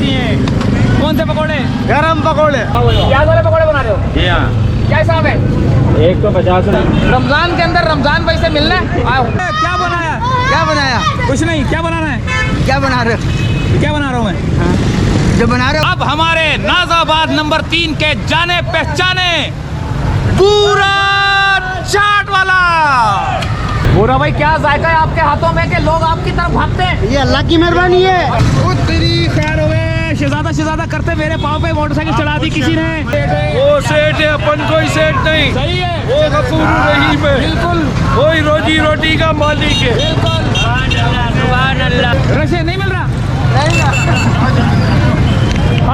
होती हैं। कौन से पकोड़े? गरम पकोड़े। प्याज वाले पकोड़े बना रहे हो? जी हाँ। क्या हिसाब है? 150 रमजान के अंदर रमजान भाई से मिलना है। आओ। क्या बनाया? क्या बनाया? कुछ नहीं, क्या बनाना है? क्या बना रहे हो? क्या बना रहा हूँ मैं? जो बना रहे हो। अब हमारे नाजाबाद नंबर 3 के जाने पहचाने पूरा चाट वाला। पूरा भाई, क्या जायका है आपके हाथों में कि लोग आपकी तरफ भागते हैं? ये अल्लाह की मेहरबानी है। वो तेरी खैर हो गए। शहजादा करते मेरे पाँव पे मोटरसाइकिल चढ़ा दी किसी ने। वो सेठ है, अपन कोई सेठ नहीं। सही है। वो गफूर रहीम है, बिल्कुल वही रोजी रोटी का मालिक है। बिल्कुल। रशे नहीं मिल रहा?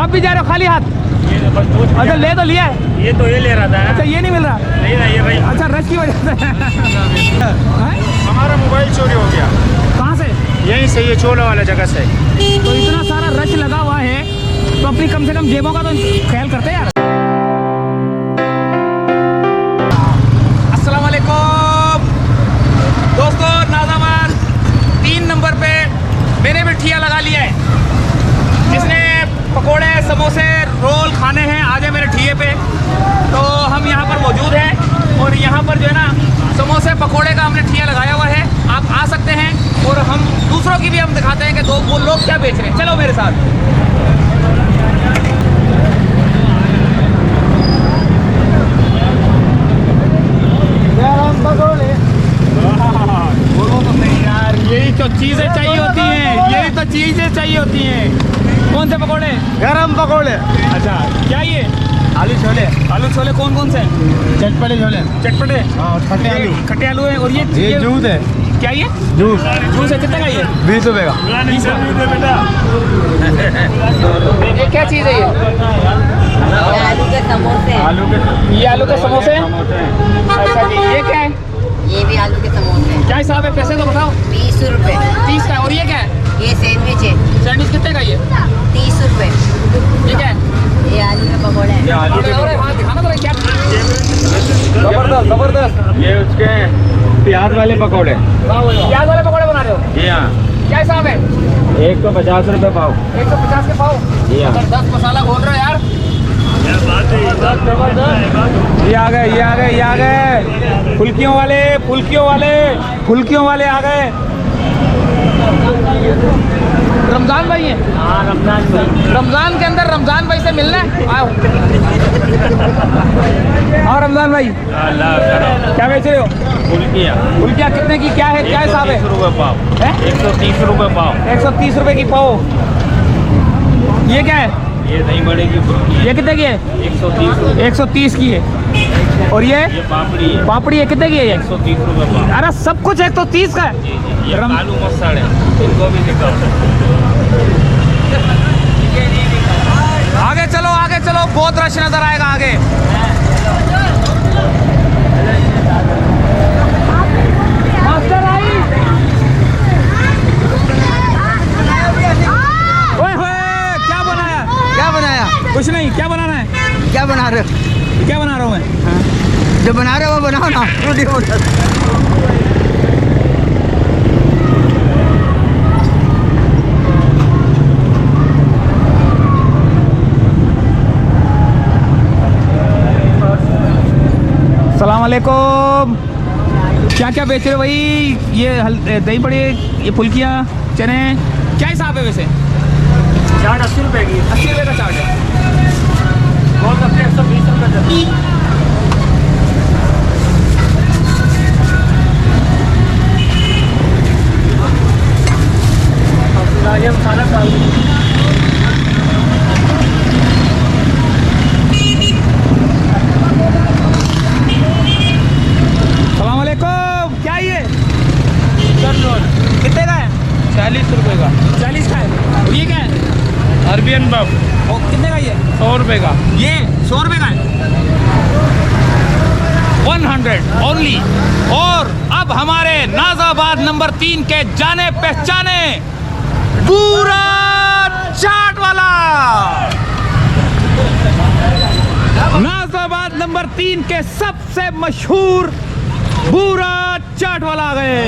आप भी जा रहे हो खाली हाथ? अच्छा, ले तो लिया है। ये तो ये ले रहा था। अच्छा, ये नहीं मिल रहा? नहीं ना, ये भाई अच्छा, रश की वजह से। हमारा मोबाइल चोरी हो गया। कहाँ से? यहीं से, ये चोला वाला जगह से। तो इतना सारा रश लगा हुआ है तो अपनी कम से कम जेबों का तो ख्याल करते यार। अस्सलाम वालेकुम दोस्तों, नाज़ाबाद 3 नंबर पे मैंने भी ठिया लगा लिया है। जिसने पकोड़े, समोसे, रोल खाने हैं, आ जाए मेरे ठिये पे। तो हम यहाँ पर मौजूद हैं और यहाँ पर जो है ना, समोसे पकोड़े का हमने ठिया लगाया हुआ है। आप आ सकते हैं और हम दूसरों की भी हम दिखाते हैं कि वो लोग क्या बेच रहे हैं। चलो मेरे साथ। गरम पकोड़े। बोलो तो नहीं यार, यही तो चीज़ें चाहिए होती हैं, यही तो चीज़ें चाहिए होती हैं। कौन से पकोड़े? गरम पकोड़े। अच्छा, क्या ये? आलू छोले। आलू छोले कौन कौन से? चटपटे छोले। चटपटे। हाँ, खट्टे आलू। खट्टे आलू है। और ये जूस है। क्या ये? जूस जूस है। कितने का ये? 20 रुपए का। 20 का। ये क्या चीज़ है ये? आलू के समोसे। ये आलू के समोसे। अच्छा जी, ये क्या है? ये भी आलू के समोसे। क्या हिसाब है? पैसे तो बताओ। 20 रुपए। 30 का। और ये क्या है? ये सैंडविच है। सैंडविच कितने का ये? 30 रुपए। ये क्या है? ये आलू के पकौड़े हैं। हाँ, दिखाना तो क्या। जबरदस्त। ये उसके प्याज वाले पकौड़े। प्याज वाले पकौड़े बना रहे हो? जी हाँ। क्या हिसाब है? 150 रुपए पाव। 150 के पाव। जी हाँ। 10 मसाला घोल रहे हो यार। ये आ गए, ये आ गए, ये आ गए। फुल्कियों वाले आ गए। रमजान भाई है। हाँ, रमजान भाई। रमजान के अंदर रमजान भाई से मिलना है। आओ। हाँ रमजान भाई, क्या बेच रहे हो? फुल्कियाँ कितने की? क्या है, क्या हिसाब है? 130 रुपए पाव। 130 रुपए पाव। 130 रुपए की पाव। ये क्या है? ये दही बड़े की फुल्की है। ये कितने की है? 130 रुपए। 130 की है। और ये ये पापड़ी है। पापड़ी है, कितने की है ये? 130 रुपए पाव। अरे सब कुछ 130 का है। ये आलू मसाले है, इनको भी दिखाओ। आगे चलो, आगे चलो, बहुत रश नजर आएगा आगे। मास्टर आई। ओए होए, क्या बनाया? क्या बनाया? कुछ नहीं, क्या बनाना है? क्या बना रहे हो? क्या बना रहा हूँ मैं? जो बना रहे हो वो बनाओ ना। अस्सलाम वालेकुम। क्या क्या बेच रहे हो भाई? ये दही बड़े, ये फुल्कियाँ, चने, क्या हिसाब है वैसे? चाट 80 रुपए की। 80 रुपये का चार्ट है। गोल गप्पे 120 रुपए का। ये मसाला अस्सलाम वालेकुम। क्या ये? कितने का है? 40 रुपए का। 40 का है। और ये क्या है? अरबियन बफ। और कितने का ये? 100 रुपए का। ये 100 रुपये का है। 100 ओनली। और अब हमारे नाज़ाबाद नंबर 3 के जाने पहचाने पूरा चाट वाला नाज़ाबाद नंबर 3 के सबसे मशहूर पूरा चाट वाला आ गए।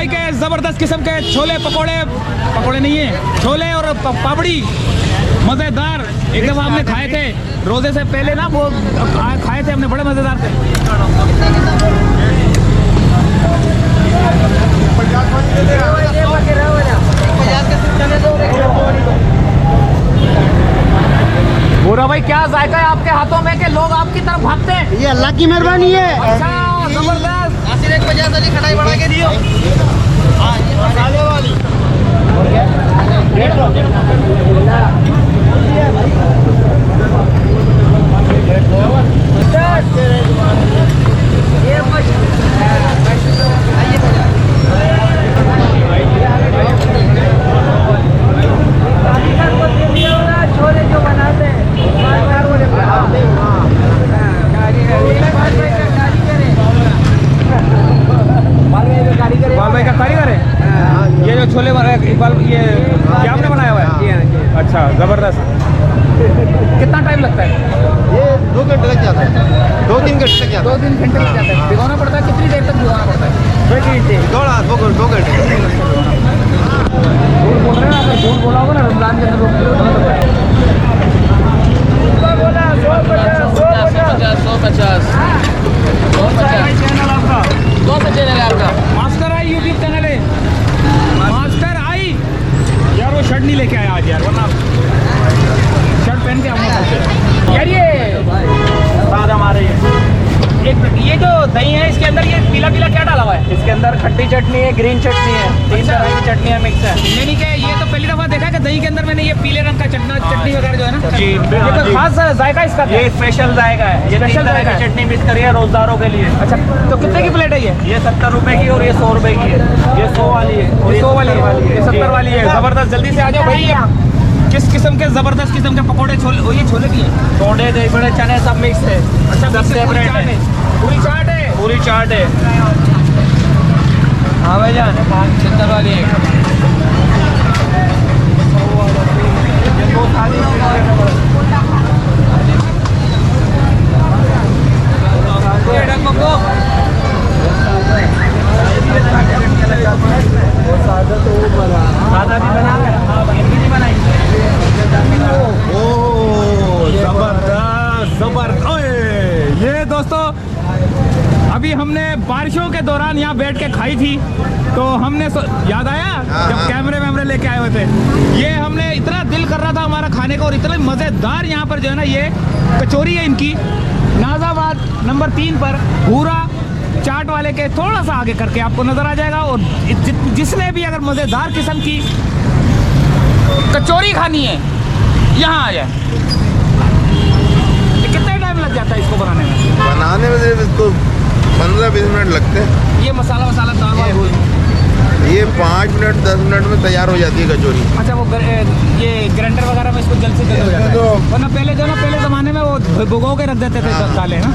भाई के जबरदस्त किस्म के छोले पकोड़े, पकोड़े नहीं है, छोले और पापड़ी मजेदार एकदम आपने खाए थे रोजे से पहले ना, वो खाए थे हमने, बड़े मजेदार थे। भूरा भाई क्या जायका है आपके हाथों में कि लोग आपकी तरफ भागते हैं? ये अल्लाह की मेहरबानी है। अच्छा जबरदस्त। खटाई बढ़ा के दियो। छोले जो बनाते हैं इकबाल भाई का कारीगर है ये जो छोले इकबाल, ये क्या आपने बनाया हुआ है? अच्छा जबरदस्त। कितना टाइम लगता है? ये 2 घंटे लग जाता है, 2-3 घंटे लग जाता है। 2-3 घंटे लग जाते हैं। भिगोना पड़ता है, कितनी देर तक भिगोना पड़ता है? 2 घंटे 2 घंटे। झूठ बोल रहे हैं, अगर झूठ बोला होगा ना रमजान के अंदर मास्टर आई यूट्यूब चैनल है, मास्टर आई यार। वो शर्ट नहीं लेके आया आज यार, वरना शर्ट पहन के आऊँगा यार। ये बात हमारे एक ये जो दही है इसके अंदर ये पीला पीला क्या डाला हुआ है? इसके अंदर खट्टी चटनी है, ग्रीन चटनी है, 3 तरह की चटनियाँ मिक्स है। यानी कि ये तो पहली दफा देखा कि दही के अंदर मैंने ये पीले रंग का चटनी वगैरह जो है ना, जी, ये कोई खास जायका इसका क्या? ये स्पेशल जाएगा है, ये 3 तरह की चटनी मिक्स करी है रोजदारों के लिए। अच्छा तो कितने की प्लेट है ये? ये 70 रुपए की और ये 100 रुपए की है। ये 100 वाली है और 100 वाली है, ये 70 वाली है। जबरदस्त, जल्दी से आ जाओ भाई। किस किस्म के जबरदस्त किस्म के पकोड़े, छोले, ये छोले भी है, छोले, दही बड़े, चने सब मिक्स है। अच्छा सब सेपरेट है, पूरी चाट है, पूरी चाट है। हाँ भाई जान 70 वाली है। सादा भी बना है, नहीं बनाई। जबरदस्त। ये दोस्तों अभी हमने बारिशों के दौरान यहाँ बैठ के खाई थी, तो हमने याद आया जब कैमरे वैमरे लेके आए हुए थे, ये हमने इतना दिल कर रहा था हमारा खाने का, और इतना मज़ेदार यहाँ पर जो है ना ये कचौरी है इनकी, नाजाबाद नंबर 3 पर भूरा चाट वाले के थोड़ा सा आगे करके आपको नज़र आ जाएगा। और जिसने भी अगर मज़ेदार किस्म की कचौरी खानी है यहाँ आ जाए। कितना टाइम लग जाता है इसको बनाने में? बनाने में इसको 15-20 मिनट लगते हैं। ये मसाला दाल ये 5 मिनट 10 मिनट में तैयार हो जाती है कचौरी। अच्छा वो ये ग्राइंडर वगैरह में इसको जल्द से जल्द हो जाता है, वरना पहले जो ना पहले ज़माने में वो भिगो के रख देते थे दालें ना।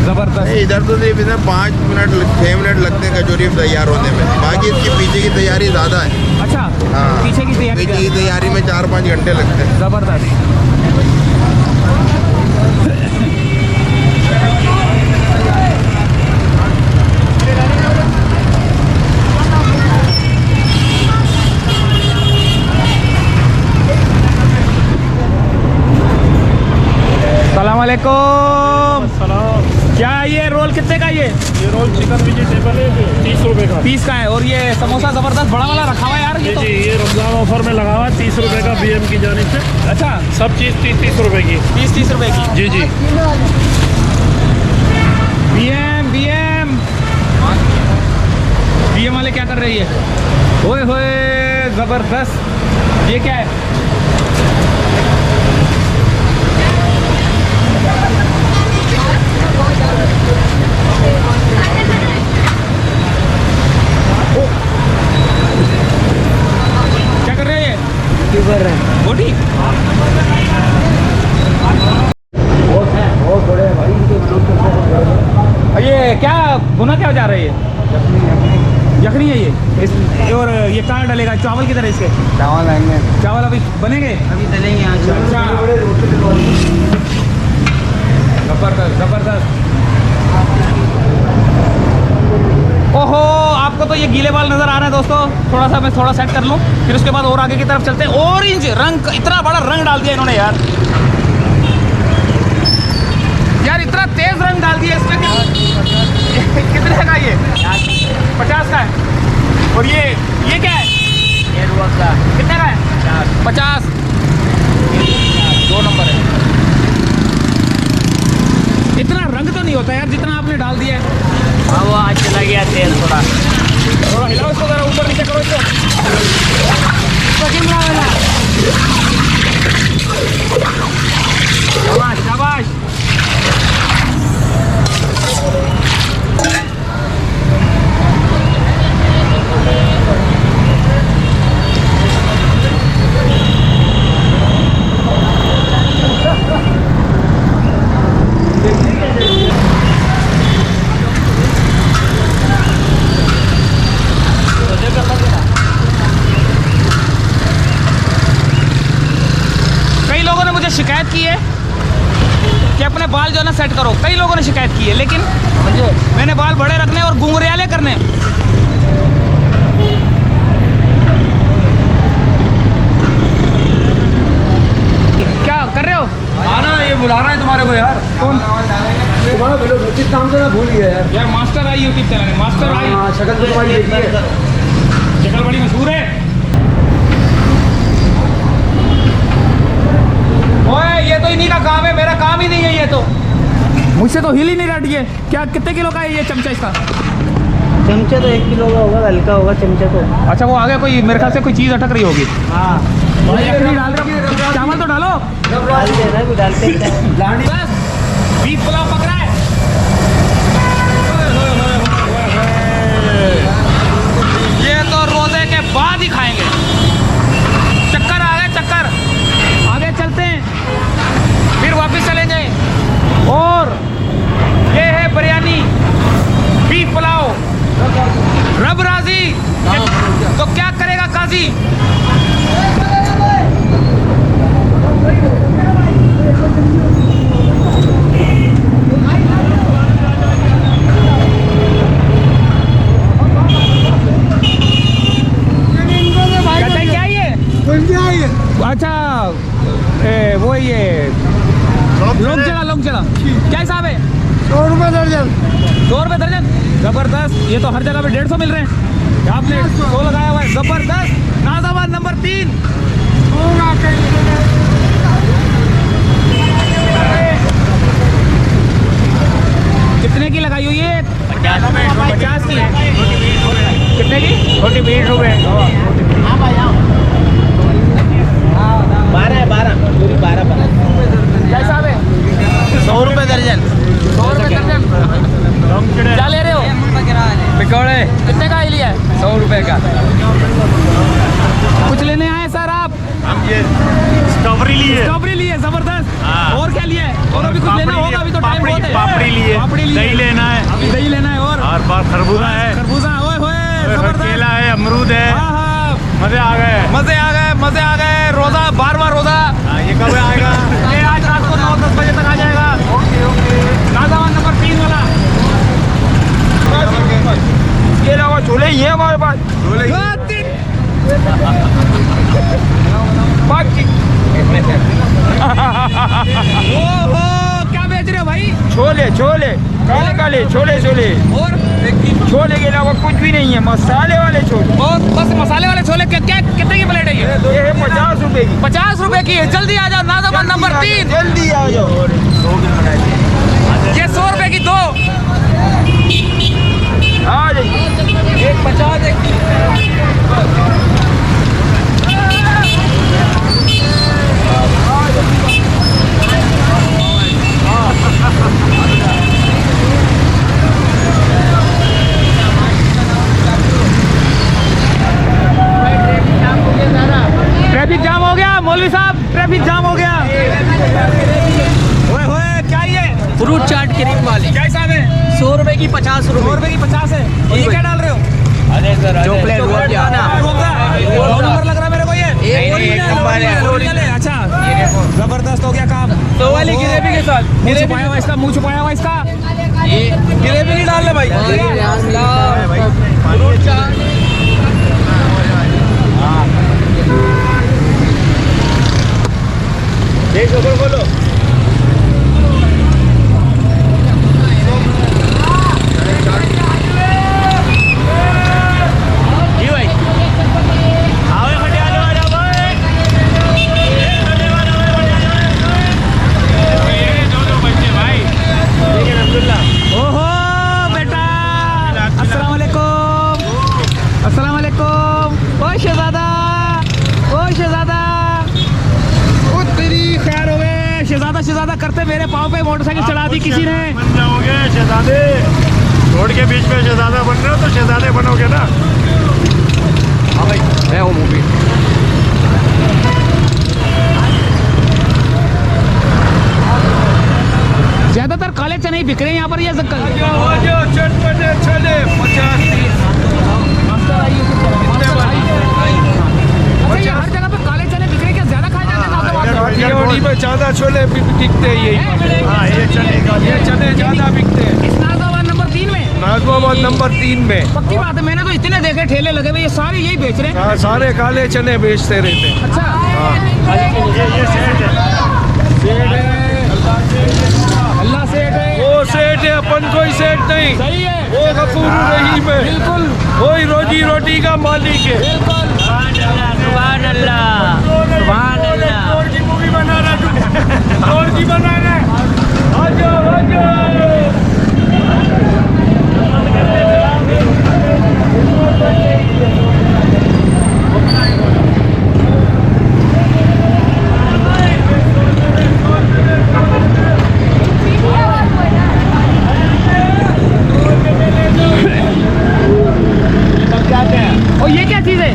ज़बरदस्त। इधर तो सिर्फ इधर 5 मिनट 6 मिनट लगते हैं कचौरी तैयार होने में, बाकी इसकी पीछे की तैयारी ज़्यादा है। अच्छा हाँ, पीछे की तैयारी में 4-5 घंटे लगते हैं। ज़बरदस्त। सलामकुम। क्या ये रोल कितने का? ये रोल चिकन वेजिटेबल है, 30 रुपए का 30 का है। और ये समोसा जबरदस्त बड़ा वाला रखा हुआ है यार, ये तो। जी, ये रमजान ऑफर में लगा हुआ है 30 रुपए का BM की जानिब से। अच्छा सब चीज़ 30 रुपए की, 30 रुपए की। जी जी। BM वाले क्या कर रही है? ओए होए जबरदस्त। ये क्या है? क्या कर रहे हैं? बोटी। ये क्या भुना क्या जा रही है? यखनी है ये। और ये कहाँ डलेगा? चावल किधर है इसके? चावल आएंगे, चावल अभी बनेंगे, अभी डलेंगे। अच्छा जबरदस्त जबरदस्त। ओहो आप आपको तो ये गीले बाल नजर आ रहे हैं दोस्तों, थोड़ा सा मैं थोड़ा सेट कर लूँ, फिर उसके बाद और आगे की तरफ चलते हैं। ऑरेंज रंग, इतना बड़ा रंग डाल दिया इन्होंने यार, इतना तेज रंग डाल दिया इसमें। कितने का ये? 50 का है। और ये क्या है? कितने का है? 50। 2 नंबर है। इतना रंग तो नहीं होता यार जितना आपने डाल दिया है। हाँ वो आज चला गया तेल थोड़ा। थोड़ा हिलाओ इसको, जरा ऊपर नीचे करो इसको। शाबाश शाबाश। शिकायत की है कि अपने बाल जो है ना सेट करो, कई लोगों ने शिकायत की है, लेकिन मैंने बाल बड़े रखने और घुंघरियाले करने। क्या कर रहे हो? आना, ये बुला रहा है तुम्हारे को यार। कौन? तुम्हारा वीडियो नाम से मैं भूल गया यार मास्टर आई यूट्यूब चैनल है, मास्टर आई। शक्ल तो तुम्हारी देखी है, शक्ल बड़ी मशहूर है। ओए ये तो इन्हीं का काम है, मेरा काम ही नहीं है ये तो। मुझसे तो हिल ही नहीं रही है। क्या कितने किलो का है ये चमचा इसका? चमचे तो 1 किलो का होगा, हल्का होगा चमचे तो। अच्छा वो आगे कोई मेरे ख्याल से कोई चीज़ अटक रही होगी। हाँ डाल रहे, चावल तो डालो। डाल देना है, डालते हैं। बस बीफ पुलाव पक रहा है। ये तो रोजे के बाद ही खाएंगे। चक्कर आ गए, चक्कर। आगे चलते हैं, फिर वापस चलेंगे। और ये है बिरयानी, बीफ पुलाव, रब राजी। तो क्या करेगा काजी? अच्छा वो ये लोग जगह क्या हिसाब है? 100 रुपये दर्जन। 100 रुपये दर्जन, जबरदस्त। ये तो हर जगह पे 150 मिल रहे हैं, आपने 100 लगाया हुआ है, जबरदस्त। नाज़ाबाद नंबर 3 कितने की लगाई हुई है? 50 की। कितने की? 20 रुपये। 12 क्या हिसाब है? 100 रुपये दर्जन। 100 रुपये दर्जन। क्या ले रहे हो? पकौड़े कितने का लिया है? 100 रुपये का। कुछ लेने आए सर आप? हम ये स्ट्रॉबेरी लिए। स्ट्रॉबेरी लिए, जबरदस्त। हाँ। और क्या लिया है? और अभी कुछ लेना होगा, अभी तो टाइम बहुत है। पापड़ी लिए, पापड़ी लिए, दही लेना है, अभी दही लेना है। और बार खरबूजा है, खरबूजा, ओए होए, जबरदस्त। केला है, अमरूद है। हाँ हाँ, मजे आ गए, मजे आ गए, मजे आ गए। रोजा, 12वां रोजा। ये कब आएगा? ये आज रात को 9-10 बजे तक आ जाएगा। नाज़ाबाद नंबर 3 वाला। इसके अलावा छोले ही हैं हमारे पास। ओहो, क्या बेच रहे हो भाई? छोले छोले काले काले छोले छोले, और छोले के अलावा कुछ भी नहीं है, मसाले वाले छोले। और बस मसाले वाले छोले। क्या क्या कितने की प्लेट है ये? ये है 50 रुपए की। 50 रुपए की है। जल्दी आ जाओ, नाज़ाबाद नंबर 3। जल्दी आ जाओ। ये 100 रुपए की 2। आ जाइए। एक 50 एक। ट्रैफिक जाम हो गया मौलवी साहब, ट्रैफिक जाम हो गया। ओए होए, क्या ये? फ्रूट चाट क्रीम वाली क्या हिसाब है? 100 रुपए की 50 100 रुपए। रुपए की 50 है। और ये क्या डाल रहे हो? चॉकलेट दो नंबर लग रहा है मेरे को ये। ओरिजिनल है। अच्छा, जबरदस्त हो गया काम। 100 वाली जलेबी के साथ। मुंह छुपाया हुआ इसका, मुंह छुपाया हुआ इसका। ये जलेबी नहीं डालना भाई। फ्रूट चाट। बोलो जी भाई। आओ खटियाले वाला भाई। दो बच्चे भाई। लेकिन अब्दुल्ला ओहो बेटा अस्सलाम वालेकुम। अस्सलाम वालेकुम। ओ शहजादा, ओ शहजादा, ओ तेरी खैर हो गए। शहजादा शहजादा करते मेरे पाँव पे मोटरसाइकिल चढ़ा दी किसी ने। बन जाओगे शहजादे, रोड के बीच में शहजादा बन रहे हो तो शहजादे बनोगे ना। हाँ भाई मैं हूँ मूवी। ज्यादातर काले चने ही बिक रहे हैं यहाँ पर। ये चटपटे छोले 50 अच्छा, हर जगह पे काले चने बिक रहे हैं क्या? ज्यादा खाए जाते हैं रोटी में ज्यादा छोले बिकते हैं यही। हाँ ये चने ज्यादा बिकते हैं। इस नाज़ाबाद नंबर 3 में। नाज़िमाबाद नंबर 3 में। पक्की बात है, मैंने तो इतने देखे ठेले लगे हुए, ये सारे यही बेच रहे हैं। हाँ, सारे काले चने बेचते रहते हैं। अच्छा ये सेठ है। अल्लाह सेठ है। वो सेठ है, अपन कोई सेठ नहीं। सही है, वो गफूर रहीम है। बिल्कुल वही रोजी रोटी का मालिक है। बिल्कुल। सुभान अल्लाह, सुभान अल्लाह। रोड की मूवी बना रहा तू। रोड की बना रहा है। आ जाओ, आ जाओ। और ये क्या चीज़ है?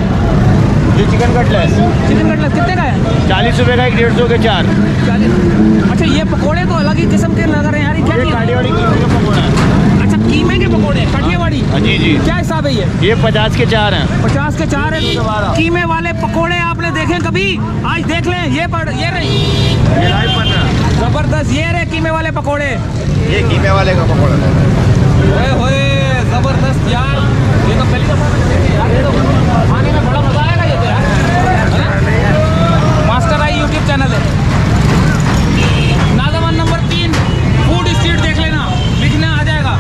ये चिकन कटलेट चिकन कटलेट कितने का है? 40 रुपए का, 150 के 4। अच्छा, ये पकोड़े तो अलग ही किस्म के लग रहे हैं यार। ये क्या चीज़ है? काठियावाड़ी कीमे का पकौड़ा है। अच्छा, कीमे के पकोड़े काठियावाड़ी। हाँ जी जी। क्या हिसाब है ये? ये 50 के 4 हैं। 50 के 4 है। कीमे वाले पकोड़े आपने देखे कभी? आज देख लें। ये रहे, ये लाइव बन रहा है। जबरदस्त। ये रहे कीमे वाले पकोड़े। ये कीमे वाले का पकौड़ा है। ओए होए, जबरदस्त यार। ये तो पहली दफा मैंने देखे यार। ये तो खाने में बड़ा मजा आएगा ये तो यार, है ना? मास्टर आई यूट्यूब चैनल है। नाज़ाबाद नंबर 3 फूड स्ट्रीट देख लेना, लिखना आ जाएगा।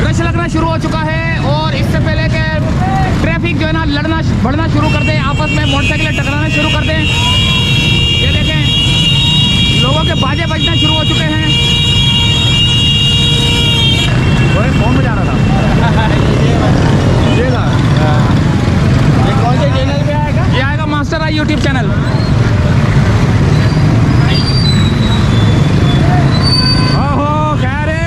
रश लगना शुरू हो चुका है और इससे पहले के ट्रैफिक जो है ना बढ़ना शुरू कर दे, आपस में मोटरसाइकिलें टकराना शुरू कर दें। ये देखें, लोगों के बाजे बजना शुरू हो चुके हैं। कौन बजा रहा था? ये कौन से चैनल पे आएगा? ये आएगा मास्टर आई यूट्यूब चैनल। ओहो खैर है।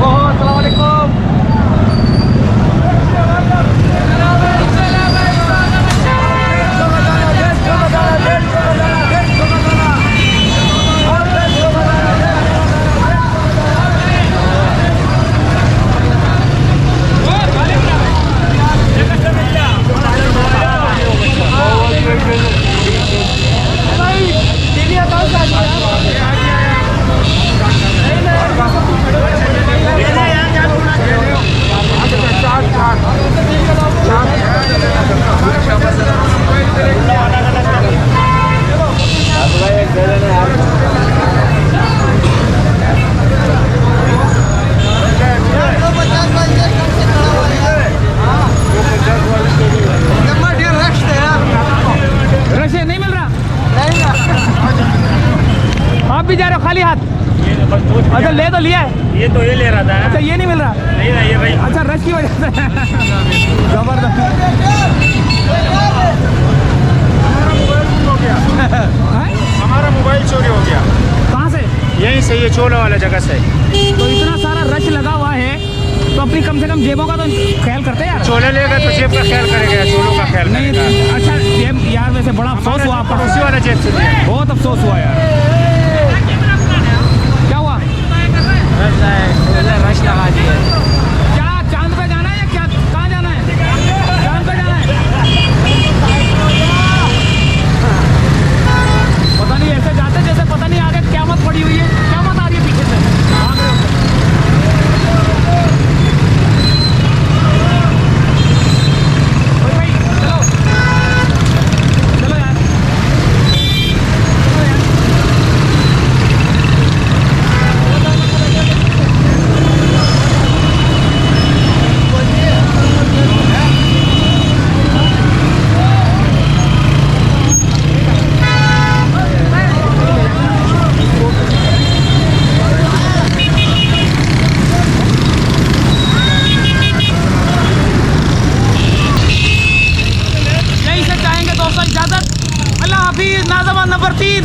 ओहो अस्सलाम वालेकुम। रश नहीं मिल रहा? आप भी जा रहे हो खाली हाथ? अच्छा, ले तो लिया है। ये तो ये ले रहा था। अच्छा, ये नहीं मिल रहा? नहीं ना ये भाई। अच्छा, रश की वजह से। जबरदस्त। हमारा मोबाइल चोरी हो गया। कहाँ से? यहीं से, ये चोला वाला जगह से। तो इतना सारा रश लगा हुआ है तो अपनी कम से कम जेबों का तो ख्याल करते हैं यार। चोले लेगा तो जेब का ख्याल करेगा, चोलों का ख्याल नहीं, करेगा। अच्छा जेब यार, वैसे बड़ा अफसोस हुआ आपका। पड़ोसी वाला जेब से दिया। बहुत अफसोस हुआ यार। क्या हुआ? रश लगा दिया। क्या चांद पे जाना है या क्या, कहाँ जाना है? चांद पे जाना है। पता नहीं, ऐसे जाते जैसे पता नहीं आगे क़यामत पड़ी हुई है। क़यामत आ रही है पीछे से, भाग रहे हो। ओए भाई चलो चलो यार, चलो यार। यहीं से चाहेंगे दोस्तों इजाज़त। अल्लाह हाफिज़। नाज़िम नंबर 3।